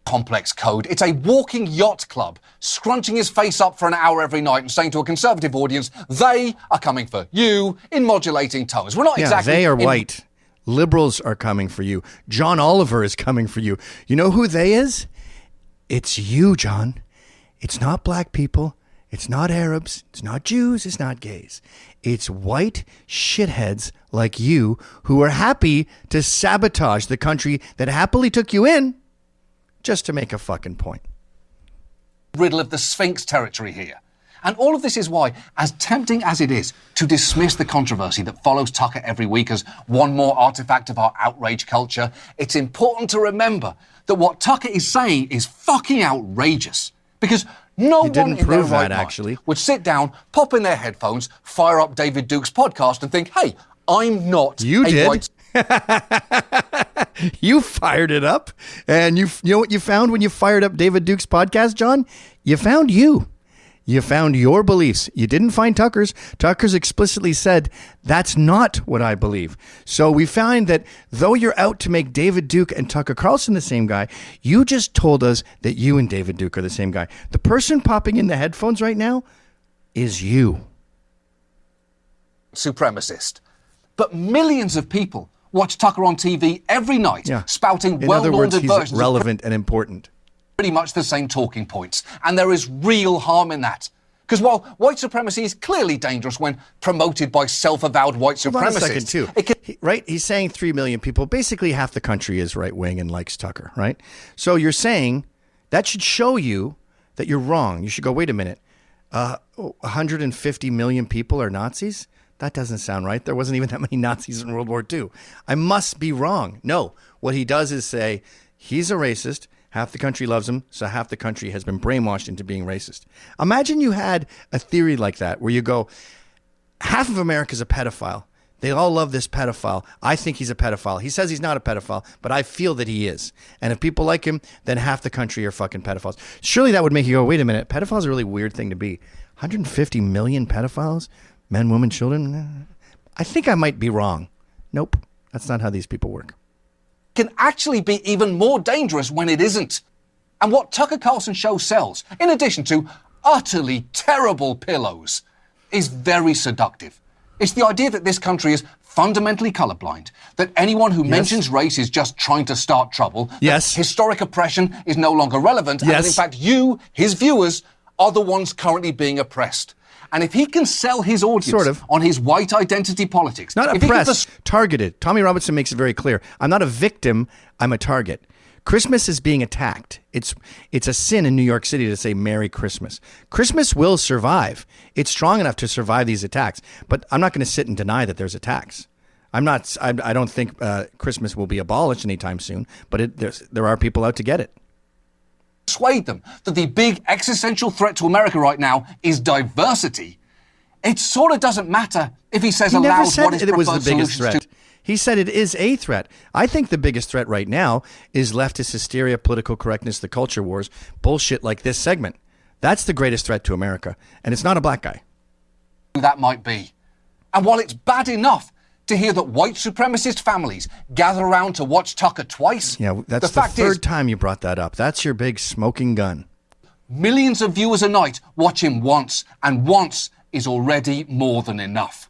complex code. It's a walking yacht club, scrunching his face up for an hour every night and saying to a conservative audience, they are coming for you in modulating tones. We're not exactly... they are white. Liberals are coming for you. John Oliver is coming for you. You know who they is? It's you, John. It's not black people. It's not Arabs. It's not Jews. It's not gays. It's white shitheads like you who are happy to sabotage the country that happily took you in just to make a fucking point. Riddle of the Sphinx territory here. And all of this is why, as tempting as it is to dismiss the controversy that follows Tucker every week as one more artifact of our outrage culture, it's important to remember that what Tucker is saying is fucking outrageous. Because no one in their right mind would sit down, pop in their headphones, fire up David Duke's podcast and think, hey, I'm not white... You fired it up, and you know what you found when you fired up David Duke's podcast, John? You found you. You found your beliefs. You didn't find Tucker's. Tucker's explicitly said, that's not what I believe. So we find that though you're out to make David Duke and Tucker Carlson the same guy, you just told us that you and David Duke are the same guy. The person popping in the headphones right now is you. Supremacist. But millions of people watch Tucker on TV every night, spouting well-laundered versions. He's relevant and important. Pretty much the same talking points. And there is real harm in that. Because while white supremacy is clearly dangerous when promoted by self-avowed white supremacists... Hold on a second, too. Right? He's saying 3 million people. Basically, half the country is right-wing and likes Tucker, right? So you're saying that should show you that you're wrong. You should go, wait a minute. 150 million people are Nazis? That doesn't sound right. There wasn't even that many Nazis in World War II. I must be wrong. No, what he does is say he's a racist. Half the country loves him, so half the country has been brainwashed into being racist. Imagine you had a theory like that where you go, half of America's a pedophile. They all love this pedophile. I think he's a pedophile. He says he's not a pedophile, but I feel that he is. And if people like him, then half the country are fucking pedophiles. Surely that would make you go, wait a minute, pedophile's a really weird thing to be. 150 million pedophiles? Men, women, children? I think I might be wrong. Nope, that's not how these people work. Can actually be even more dangerous when it isn't. And what Tucker Carlson's show sells, in addition to utterly terrible pillows, is very seductive. It's the idea that this country is fundamentally colorblind, that anyone who mentions race is just trying to start trouble, that historic oppression is no longer relevant, and that in fact you, his viewers, are the ones currently being oppressed. And if he can sell his audience on his white identity politics... Not oppressed, targeted. Tommy Robinson makes it very clear. I'm not a victim, I'm a target. Christmas is being attacked. It's a sin in New York City to say Merry Christmas. Christmas will survive. It's strong enough to survive these attacks. But I'm not going to sit and deny that there's attacks. I don't think Christmas will be abolished anytime soon, but there are people out to get it. Persuade them that the big existential threat to America right now is diversity, it sort of doesn't matter if he says aloud what his it was the preferred biggest solutions threat. He said it is a threat. I think the biggest threat right now is leftist hysteria, political correctness, the culture wars, bullshit like this segment. That's the greatest threat to America, and it's not a black guy. That might be. And while it's bad enough to hear that white supremacist families gather around to watch Tucker twice... Yeah, that's the third time you brought that up. That's your big smoking gun. Millions of viewers a night watch him once, and once is already more than enough.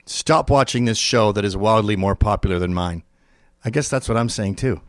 Stop watching this show that is wildly more popular than mine. I guess that's what I'm saying too.